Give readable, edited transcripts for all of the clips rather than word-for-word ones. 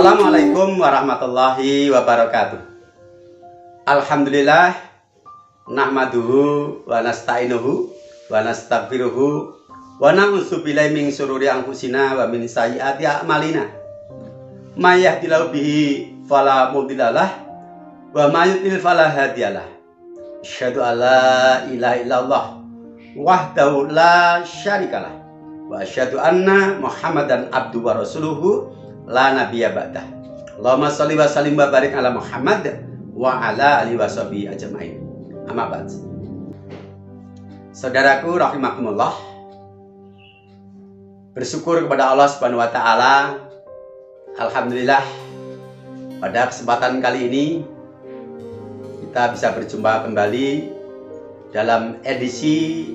Assalamualaikum warahmatullahi wabarakatuh. Alhamdulillah, nahmaduhu wa nasta'inuhu wa nastaghfiruhu wa na'udzu billahi min syururi anfusina wa min sayyiati a'malina. May yahdihillahu bihi fala mudhillalah wa may yudlil fala hadiyalah. Asyhadu an la ilaha illallah wahdahu la syarikalah wa asyhadu anna Muhammadan abduhu wa rasuluhu la nabiyya ba'dah. Allahumma sholli wa sallim wa barik ala Muhammad wa ala alihi washabihi ajmain. Amma ba'd. Saudaraku rahimakumullah, bersyukur kepada Allah Subhanahu wa taala. Alhamdulillah, pada kesempatan kali ini kita bisa berjumpa kembali dalam edisi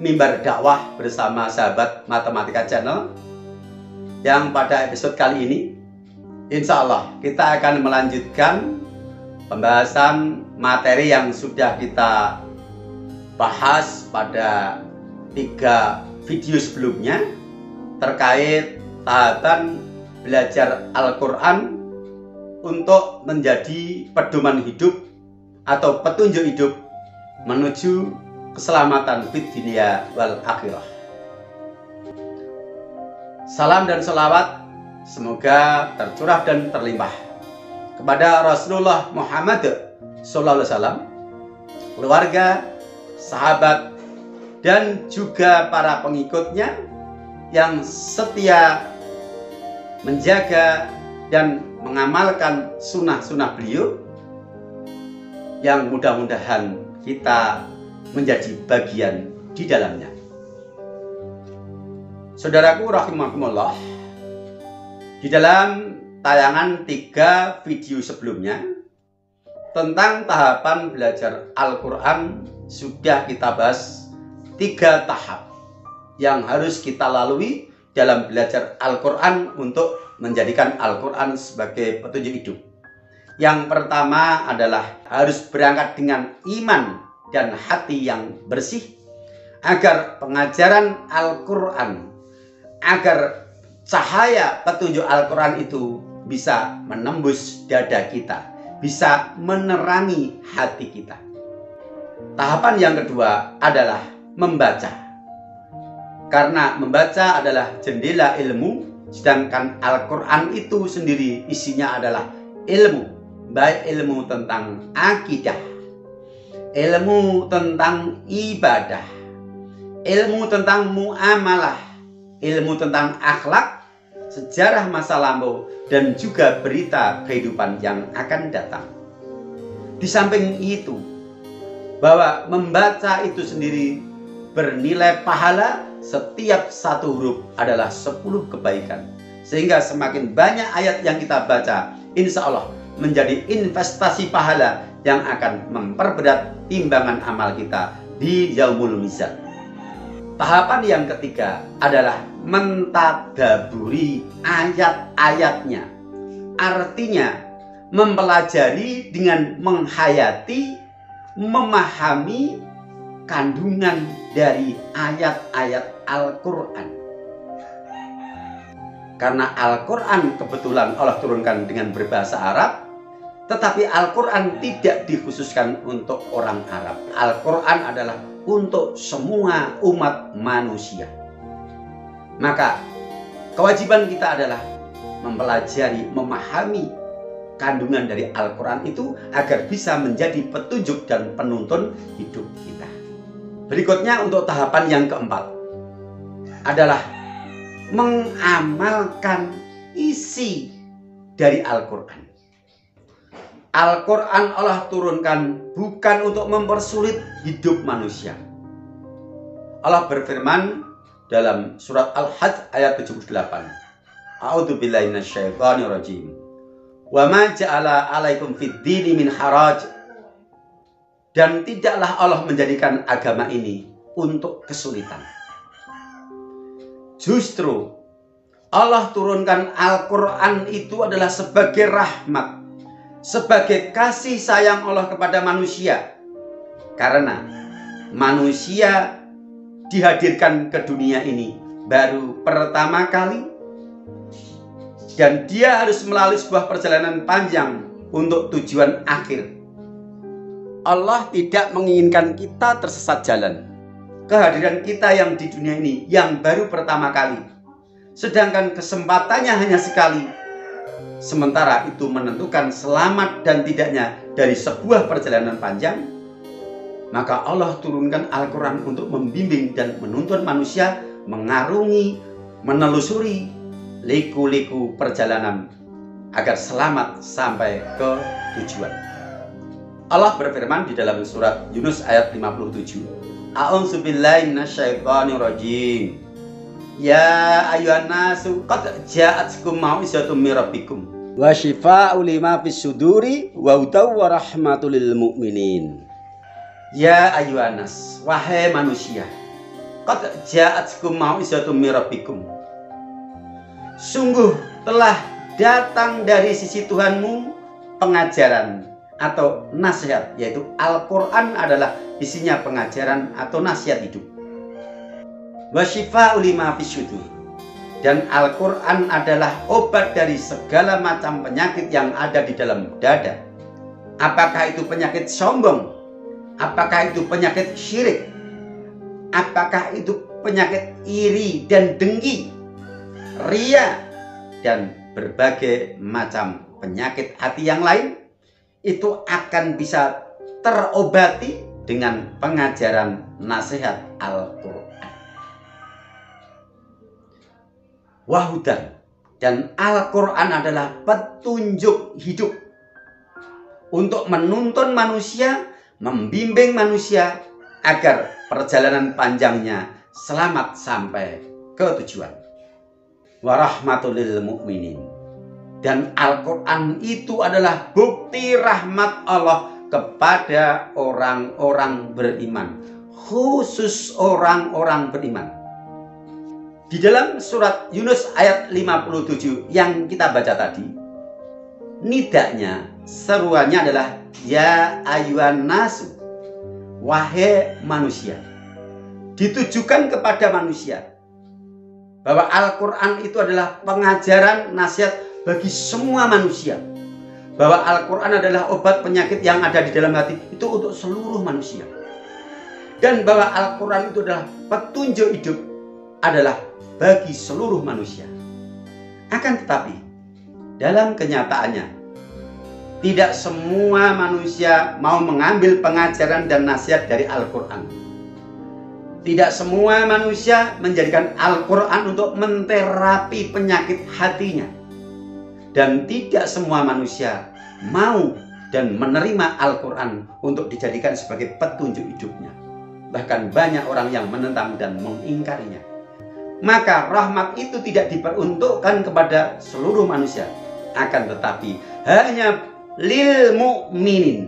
Mimbar Dakwah bersama sahabat Matematika Channel, yang pada episode kali ini insya Allah kita akan melanjutkan pembahasan materi yang sudah kita bahas pada 3 video sebelumnya terkait tahapan belajar Al-Quran untuk menjadi pedoman hidup atau petunjuk hidup menuju keselamatan fid dunya wal akhirah. Salam dan selawat semoga tercurah dan terlimpah kepada Rasulullah Muhammad SAW, keluarga, sahabat, dan juga para pengikutnya yang setia menjaga dan mengamalkan sunnah-sunnah beliau, yang mudah-mudahan kita menjadi bagian di dalamnya. Saudaraku rahimakumullah, di dalam tayangan 3 video sebelumnya tentang tahapan belajar Al-Quran sudah kita bahas 3 tahap yang harus kita lalui dalam belajar Al-Quran untuk menjadikan Al-Quran sebagai petunjuk hidup. Yang pertama adalah harus berangkat dengan iman dan hati yang bersih agar pengajaran Al-Quran, agar cahaya petunjuk Al-Quran itu bisa menembus dada kita, bisa menerangi hati kita. Tahapan yang kedua adalah membaca. Karena membaca adalah jendela ilmu, sedangkan Al-Quran itu sendiri isinya adalah ilmu. Baik ilmu tentang akidah, ilmu tentang ibadah, ilmu tentang muamalah, ilmu tentang akhlak, sejarah masa lampau, dan juga berita kehidupan yang akan datang. Di samping itu, bahwa membaca itu sendiri bernilai pahala, setiap 1 huruf adalah 10 kebaikan. Sehingga semakin banyak ayat yang kita baca, insya Allah menjadi investasi pahala yang akan memperberat timbangan amal kita di yaumul mizan. Tahapan yang ketiga adalah mentadaburi ayat-ayatnya. Artinya mempelajari dengan menghayati, memahami kandungan dari ayat-ayat Al-Quran. Karena Al-Quran kebetulan Allah turunkan dengan berbahasa Arab, tetapi Al-Quran tidak dikhususkan untuk orang Arab. Al-Quran adalah untuk semua umat manusia. Maka kewajiban kita adalah mempelajari, memahami kandungan dari Al-Quran itu agar bisa menjadi petunjuk dan penuntun hidup kita. Berikutnya untuk tahapan yang keempat adalah mengamalkan isi dari Al-Quran. Al-Quran Allah turunkan bukan untuk mempersulit hidup manusia. Allah berfirman dalam surat Al-Hajj ayat 78. A'udzu billahi minasyaitonir rajim. Wa ma ja'ala 'alaikum fid dini min haraj. Dan tidaklah Allah menjadikan agama ini untuk kesulitan. Justru Allah turunkan Al-Quran itu adalah sebagai rahmat, sebagai kasih sayang Allah kepada manusia. Karena manusia dihadirkan ke dunia ini baru pertama kali dan dia harus melalui sebuah perjalanan panjang untuk tujuan akhir. Allah tidak menginginkan kita tersesat jalan. Kehadiran kita yang di dunia ini yang baru pertama kali, sedangkan kesempatannya hanya sekali. Sementara itu menentukan selamat dan tidaknya dari sebuah perjalanan panjang, maka Allah turunkan Al-Quran untuk membimbing dan menuntun manusia mengarungi, menelusuri liku-liku perjalanan agar selamat sampai ke tujuan. Allah berfirman di dalam surat Yunus ayat 57. A'udzubillahi minasyaitonirrajim. Ya ayyuhan nasu qad ja'atkum mau'izatum mir rabbikum wa syifaa'un lima fis suduri wa hudaw wa rahmatul lil mu'minin. Ya ayyuhan nas, wahai manusia, qad ja'atkum mau'izatum mir rabbikum. Sungguh telah datang dari sisi Tuhanmu pengajaran atau nasihat, yaitu Al-Quran adalah isinya pengajaran atau nasihat hidup. Wa syifa'u lima fis sudur, dan Al-Quran adalah obat dari segala macam penyakit yang ada di dalam dada. Apakah itu penyakit sombong? Apakah itu penyakit syirik? Apakah itu penyakit iri dan dengki, ria, dan berbagai macam penyakit hati yang lain? Itu akan bisa terobati dengan pengajaran nasihat Al-Quran. Wahudan, dan Al-Quran adalah petunjuk hidup untuk menuntun manusia, membimbing manusia agar perjalanan panjangnya selamat sampai ke tujuan. Warahmatul lil mu'minin, dan Al-Quran itu adalah bukti rahmat Allah kepada orang-orang beriman, khusus orang-orang beriman. Di dalam surat Yunus ayat 57 yang kita baca tadi, nidanya, seruannya adalah ya ayyuhan nasu, wahai manusia. Ditujukan kepada manusia bahwa Al-Quran itu adalah pengajaran nasihat bagi semua manusia, bahwa Al-Quran adalah obat penyakit yang ada di dalam hati itu untuk seluruh manusia, dan bahwa Al-Quran itu adalah petunjuk hidup adalah bagi seluruh manusia. Akan tetapi dalam kenyataannya tidak semua manusia mau mengambil pengajaran dan nasihat dari Al-Quran. Tidak semua manusia menjadikan Al-Quran untuk menterapi penyakit hatinya. Dan tidak semua manusia mau dan menerima Al-Quran untuk dijadikan sebagai petunjuk hidupnya. Bahkan banyak orang yang menentang dan mengingkarinya. Maka rahmat itu tidak diperuntukkan kepada seluruh manusia, akan tetapi hanya lil mu'minin,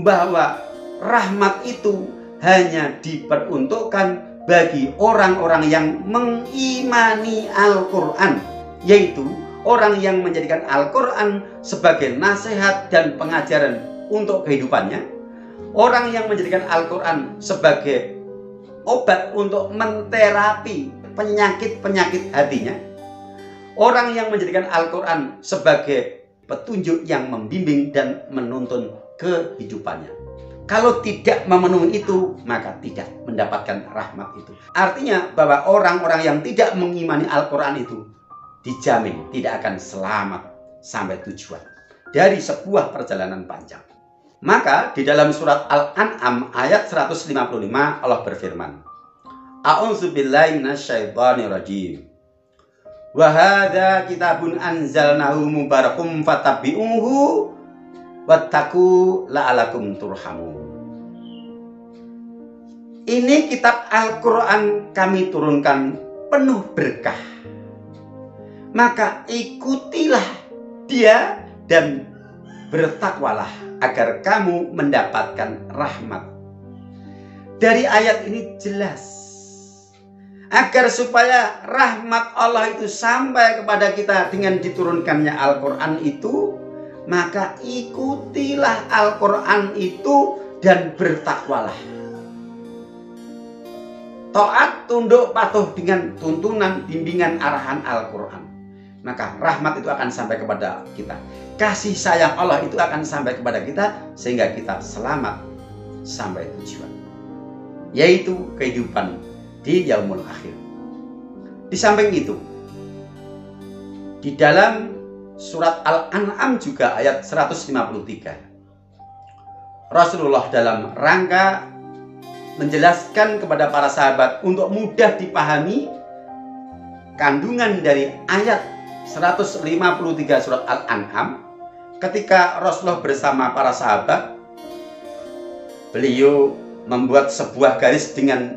bahwa rahmat itu hanya diperuntukkan bagi orang-orang yang mengimani Al-Quran, yaitu orang yang menjadikan Al-Quran sebagai nasihat dan pengajaran untuk kehidupannya, orang yang menjadikan Al-Quran sebagai obat untuk menterapi penyakit-penyakit hatinya, orang yang menjadikan Al-Quran sebagai petunjuk yang membimbing dan menuntun kehidupannya. Kalau tidak memenuhi itu, maka tidak mendapatkan rahmat itu. Artinya bahwa orang-orang yang tidak mengimani Al-Quran itu dijamin tidak akan selamat sampai tujuan dari sebuah perjalanan panjang. Maka di dalam surat Al-An'am ayat 155 Allah berfirman, A'udzubillahi minasyaitonirrajim. Wa hadza kitabun anzalnahu mubarakum fattabi'uhu wattaqu la'alakum turhamun. Ini kitab Al-Quran kami turunkan penuh berkah, maka ikutilah dia dan bertakwalah agar kamu mendapatkan rahmat. Dari ayat ini jelas, agar supaya rahmat Allah itu sampai kepada kita dengan diturunkannya Al-Quran itu, maka ikutilah Al-Quran itu dan bertakwalah. Taat, tunduk, patuh dengan tuntunan bimbingan arahan Al-Quran. maka rahmat itu akan sampai kepada kita. Kasih sayang Allah itu akan sampai kepada kita, sehingga kita selamat sampai tujuan, yaitu kehidupan di yaumul akhir. Di samping itu, di dalam surat Al-An'am juga ayat 153, Rasulullah dalam rangka menjelaskan kepada para sahabat untuk mudah dipahami kandungan dari ayat 153 surat Al-An'am, ketika Rasulullah bersama para sahabat, beliau membuat sebuah garis dengan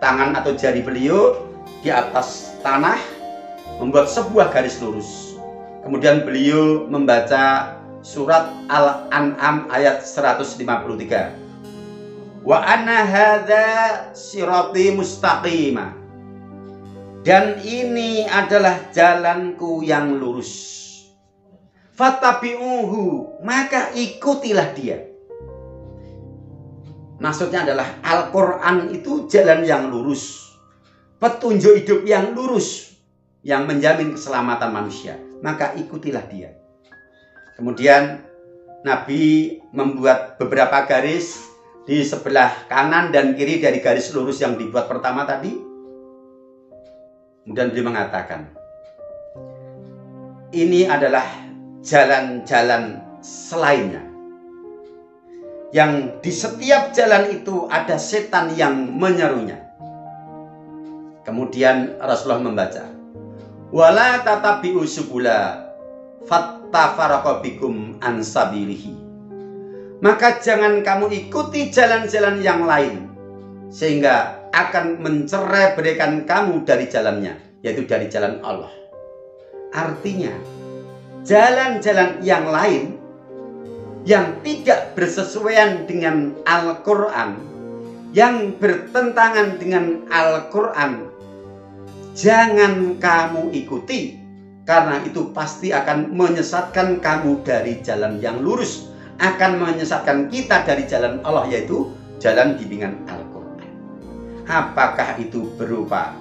tangan atau jari beliau di atas tanah, membuat sebuah garis lurus. Kemudian beliau membaca surat Al-An'am ayat 153. Wa anna hadza sirati mustaqima. Dan ini adalah jalanku yang lurus. Fattabi'uhu, maka ikutilah dia. Maksudnya adalah Al-Quran itu jalan yang lurus, petunjuk hidup yang lurus, yang menjamin keselamatan manusia. Maka ikutilah dia. Kemudian Nabi membuat beberapa garis di sebelah kanan dan kiri dari garis lurus yang dibuat pertama tadi. Kemudian beliau mengatakan, ini adalah jalan-jalan selainnya, yang di setiap jalan itu ada setan yang menyerunya. Kemudian Rasulullah membaca, wala tatabi'u subula fattafaraqu bikum an sabilihi. Maka jangan kamu ikuti jalan-jalan yang lain, sehingga akan mencerai berikan kamu dari jalannya, yaitu dari jalan Allah. Artinya, jalan-jalan yang lain yang tidak bersesuaian dengan Al-Quran, yang bertentangan dengan Al-Quran, jangan kamu ikuti, karena itu pasti akan menyesatkan kamu dari jalan yang lurus, akan menyesatkan kita dari jalan Allah, yaitu jalan bimbingan Al-Quran. Apakah itu berupa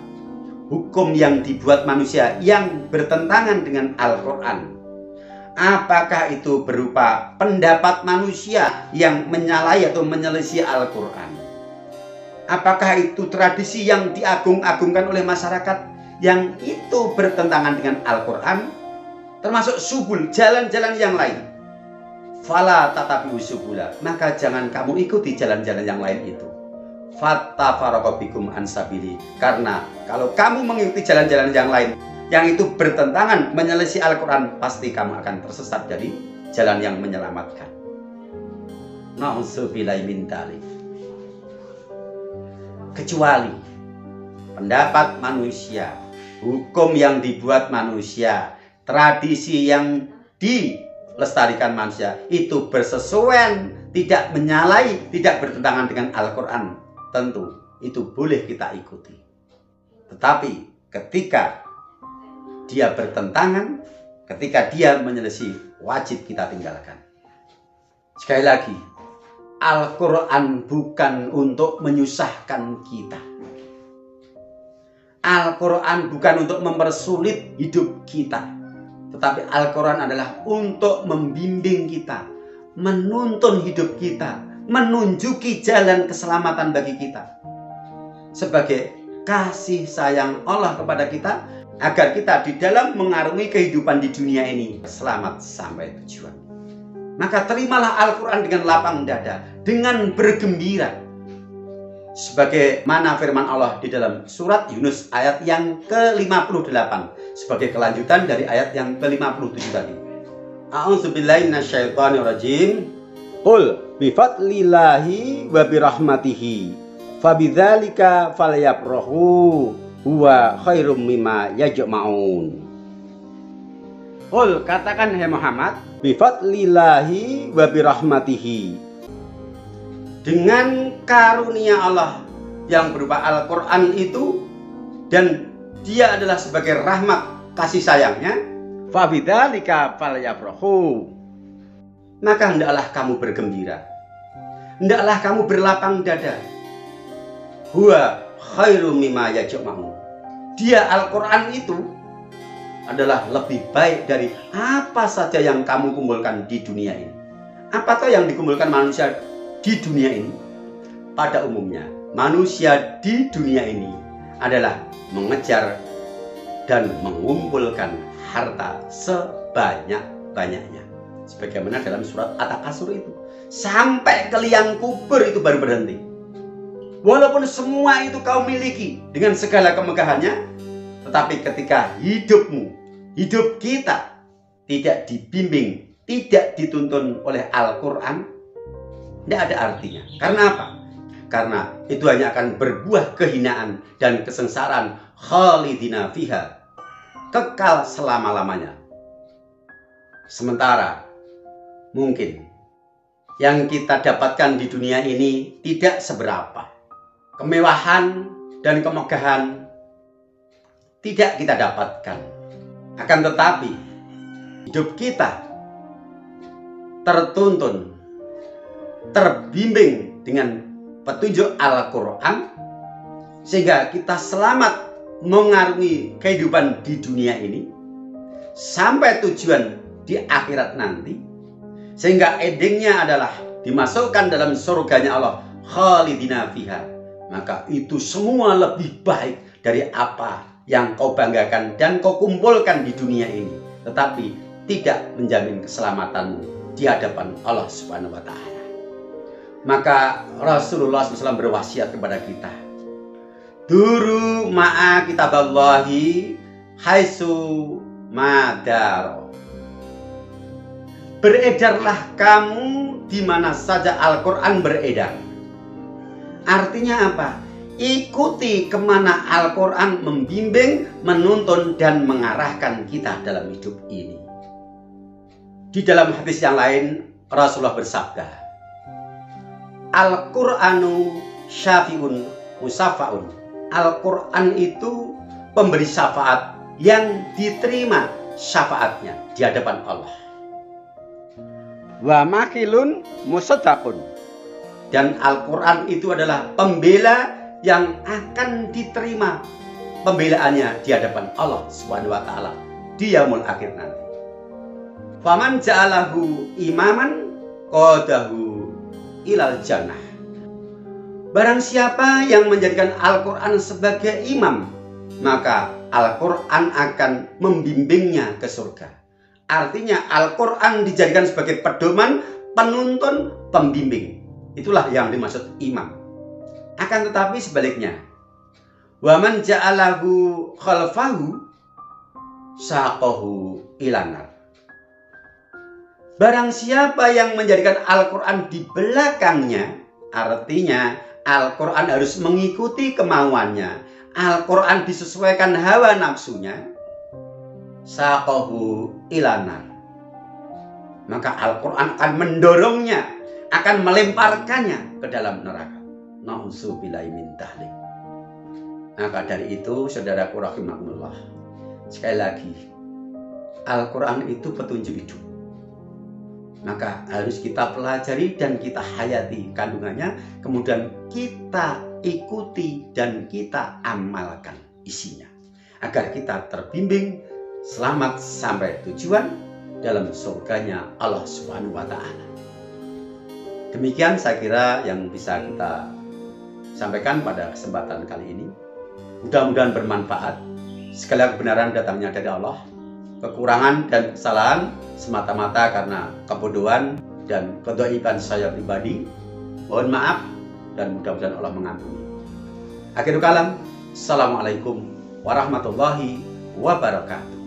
hukum yang dibuat manusia yang bertentangan dengan Al-Quran? Apakah itu berupa pendapat manusia yang menyalahi atau menyelisih Al-Quran? Apakah itu tradisi yang diagung-agungkan oleh masyarakat yang itu bertentangan dengan Al-Quran? Termasuk subul, jalan-jalan yang lain. Fala tatabi'u subula, maka jangan kamu ikuti jalan-jalan yang lain itu. Fattafaraqu bikum an sabili, karena kalau kamu mengikuti jalan-jalan yang lain yang itu bertentangan menyelisih Al-Quran, pasti kamu akan tersesat dari jalan yang menyelamatkan. Na'udzubillahi min dzalik. Kecuali pendapat manusia, hukum yang dibuat manusia, tradisi yang dilestarikan manusia, itu bersesuaian, tidak menyalahi, tidak bertentangan dengan Al-Quran, tentu itu boleh kita ikuti. Tetapi ketika dia bertentangan, ketika dia menyelisih, wajib kita tinggalkan. Sekali lagi, Al-Quran bukan untuk menyusahkan kita. Al-Quran bukan untuk mempersulit hidup kita. Tetapi Al-Quran adalah untuk membimbing kita, menuntun hidup kita, menunjuki jalan keselamatan bagi kita. Sebagai kasih sayang Allah kepada kita, agar kita di dalam mengarungi kehidupan di dunia ini selamat sampai tujuan. Maka terimalah Al-Quran dengan lapang dada, dengan bergembira. Sebagaimana firman Allah di dalam surat Yunus ayat yang ke-58, sebagai kelanjutan dari ayat yang ke-57 tadi. A'udzubillahi minasyaitonirrajim. Qul bifadlillahi wa birahmatihi fabidzalika falyafrahu huwa khairum mimma yajma'un. Qul, katakan hai Muhammad, bifadlillahi wa birahmatihi, dengan karunia Allah yang berupa Al-Quran itu, dan dia adalah sebagai rahmat kasih sayangnya, fabidzalika falyafrahu, maka hendaklah kamu bergembira, hendaklah kamu berlapang dada. Huwa khairum mimma yajma'un. Dia Al-Quran itu adalah lebih baik dari apa saja yang kamu kumpulkan di dunia ini. Apakah yang dikumpulkan manusia di dunia ini? Pada umumnya, manusia di dunia ini adalah mengejar dan mengumpulkan harta sebanyak-banyaknya. Sebagaimana dalam surat At-Takasur itu. Sampai ke liang kubur itu baru berhenti. Walaupun semua itu kau miliki dengan segala kemegahannya, tetapi ketika hidupmu, hidup kita tidak dibimbing, tidak dituntun oleh Al-Quran, tidak ada artinya. Karena apa? Karena itu hanya akan berbuah kehinaan dan kesengsaraan, khalidina fiha, kekal selama-lamanya. Sementara mungkin yang kita dapatkan di dunia ini tidak seberapa. Kemewahan dan kemegahan tidak kita dapatkan. Akan tetapi hidup kita tertuntun, terbimbing dengan petunjuk Al-Quran, sehingga kita selamat mengarungi kehidupan di dunia ini sampai tujuan di akhirat nanti, sehingga endingnya adalah dimasukkan dalam surganya Allah, khalidina fiha. Maka itu semua lebih baik dari apa yang kau banggakan dan kau kumpulkan di dunia ini, tetapi tidak menjamin keselamatanmu di hadapan Allah Subhanahu wa Ta'ala. Maka Rasulullah SAW berwasiat kepada kita, duru ma'a kitaballahi haitsu madar. Beredarlah kamu di mana saja Al-Quran beredar. Artinya apa? Ikuti kemana Al-Quran membimbing, menuntun, dan mengarahkan kita dalam hidup ini. Di dalam hadis yang lain, Rasulullah bersabda, Al-Qur'anu syafi'un musafa'un. Al-Quran itu pemberi syafaat yang diterima syafaatnya di hadapan Allah. Wa makilun musaddaqun. Dan Al-Quran itu adalah pembela yang akan diterima pembelaannya di hadapan Allah Subhanahu wa Ta'ala di yaumul akhir nanti. Faman ja'alahu imaman qadahu ilal jannah. Barang siapa yang menjadikan Al-Quran sebagai imam, maka Al-Quran akan membimbingnya ke surga. Artinya Al-Quran dijadikan sebagai pedoman, penuntun, pembimbing. Itulah yang dimaksud imam. Akan tetapi sebaliknya, waman ja'alahu khalfahu saqahu ilanar. Barang siapa yang menjadikan Al-Quran di belakangnya, artinya Al-Quran harus mengikuti kemauannya, Al-Quran disesuaikan hawa nafsunya, saqahu ilanar. Maka Al-Quran akan mendorongnya, akan melemparkannya ke dalam neraka. Na'udzubillahi min dzalik. Maka dari itu, saudaraku rahimakumullah, sekali lagi, Al-Quran itu petunjuk hidup. Maka harus kita pelajari dan kita hayati kandungannya, kemudian kita ikuti dan kita amalkan isinya, agar kita terbimbing selamat sampai tujuan dalam surganya Allah Subhanahu wa Ta'ala. Demikian saya kira yang bisa kita sampaikan pada kesempatan kali ini. Mudah-mudahan bermanfaat. Segala kebenaran datangnya dari Allah. Kekurangan dan kesalahan semata-mata karena kebodohan dan kedhaiban saya pribadi. Mohon maaf dan mudah-mudahan Allah mengampuni. Akhirul kalam. Assalamualaikum warahmatullahi wabarakatuh.